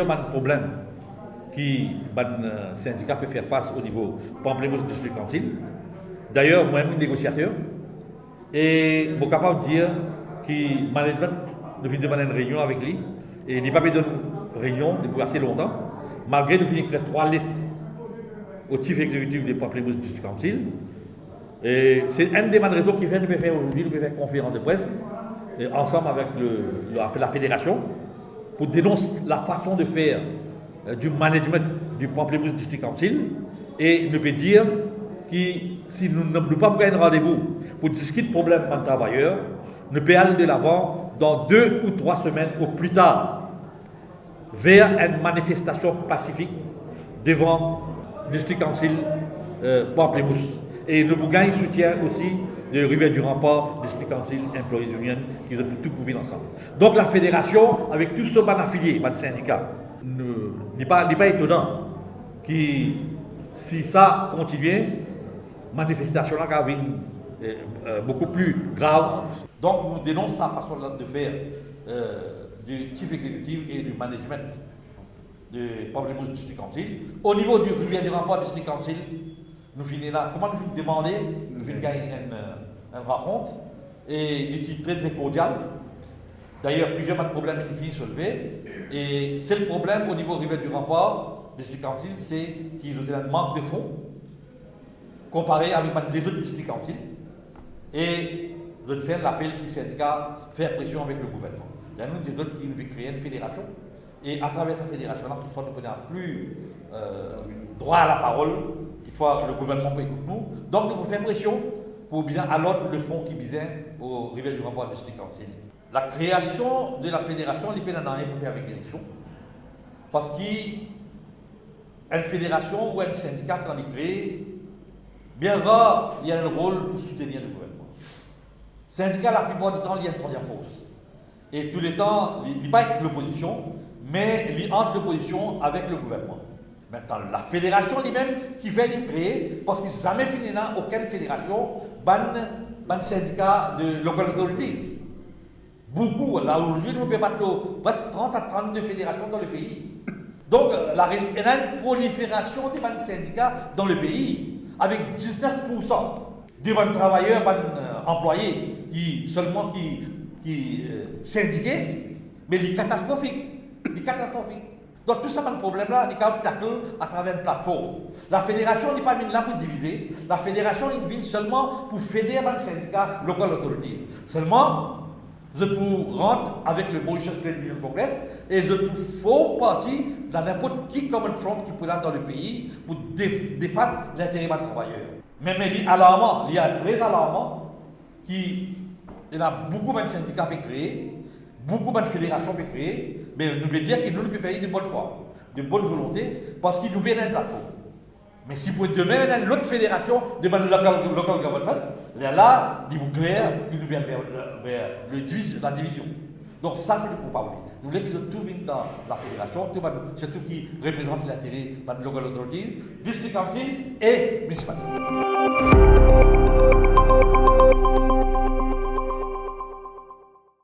plusieurs problèmes qui le syndicat peut faire face au niveau Pamplemousse District Council. D'ailleurs, moi-même, négociateur, et je suis capable de dire que le management nous vient demander une réunion avec lui, et il n'a pas fait de réunion depuis assez longtemps, malgré nous finir écrire 3 lettres au chief exécutif de Pamplemousse District Council. Et c'est un des raisons qui fait nous faire aujourd'hui, nous faire conférence de presse, ensemble avec la fédération, pour dénoncer la façon de faire du management du Pamplemousse District Council, et nous peut dire que si nous n'avons pas pris un rendez-vous pour discuter de problèmes des travailleurs, nous pouvons aller de l'avant dans 2 ou 3 semaines au plus tard vers une manifestation pacifique devant le District Council Pamplemousse. Et nous pouvons gagner soutien aussi de Rivière du Rempart, District Council, Employees Union, qui ont tout pour vivre ensemble. Donc la fédération, avec tous ceux qui sont affiliés, les syndicats, n'est pas étonnant que si ça continue, la manifestation là va beaucoup plus grave. Donc nous dénonçons sa façon de faire du chief exécutif et du management de Pamplemousse District Council. Au niveau du Rivière du Rempart District Council, nous finissons là. Comment nous finissons demander, nous finissons gagner une rencontre, et il était très très cordial. D'ailleurs, plusieurs problèmes qui finissent soulever. Et c'est le problème au niveau Rivière du Rempart District Council, c'est qu'ils ont un manque de fonds comparé avec les autres District Council. Et de faire l'appel qui syndicat faire pression avec le gouvernement. Il y a nous des autres qui nous veulent créer une fédération. Et à travers cette fédération-là, qu'il faut nous donner plus droit à la parole, qu'il faut le gouvernement pour écouter nous. Donc nous pouvons faire pression pour bien à l'autre le fonds qui visait au Rivière du Rempart District Council. La création de la fédération, il n'y a pas rien pour faire avec l'élection. Parce qu'une fédération ou un syndicat, quand il est créé, bien rare, il y a un rôle pour soutenir le gouvernement. Syndicat, la plupart du temps, il y a une troisième force. Et tous les temps, il n'est pas avec l'opposition, mais il est entre l'opposition avec le gouvernement. Maintenant, la fédération lui-même qui fait le créer, parce qu'il n'a jamais fini là, aucune fédération, ban syndicat de local authorities. Beaucoup, là aujourd'hui, nous pouvons battre presque 30 à 32 fédérations dans le pays. Donc, il y a une prolifération des syndicats dans le pays, avec 19% des travailleurs, employés, qui syndiqués, mais il est catastrophique. Donc tout ça, le problème-là, il est tackle à travers une plateforme. La fédération n'est pas venue là pour diviser. La fédération est venue seulement pour fédérer les syndicats local authorities. Seulement, je peux rentrer avec le Mauritius Credit Union Congress et je peux faire partie de n'importe qui common front qui peut être dans le pays pour défendre l'intérêt des travailleurs. Mais il est alarmant, il y a très alarmant, il y a beaucoup de syndicats qui sont créés, beaucoup de fédérations qui sont créées, mais nous devons dire que nous pouvons faire de bonne foi, de bonne volonté, parce qu'il nous met une plateforme. Mais si vous demain une autre fédération de local government, là, il est clair qu'il nous vient vers la division. Donc ça, c'est le coupable. Nous voulons qu'ils ont tout mis dans la fédération, surtout qui représente l'intérêt de local authorities, district council et municipalité.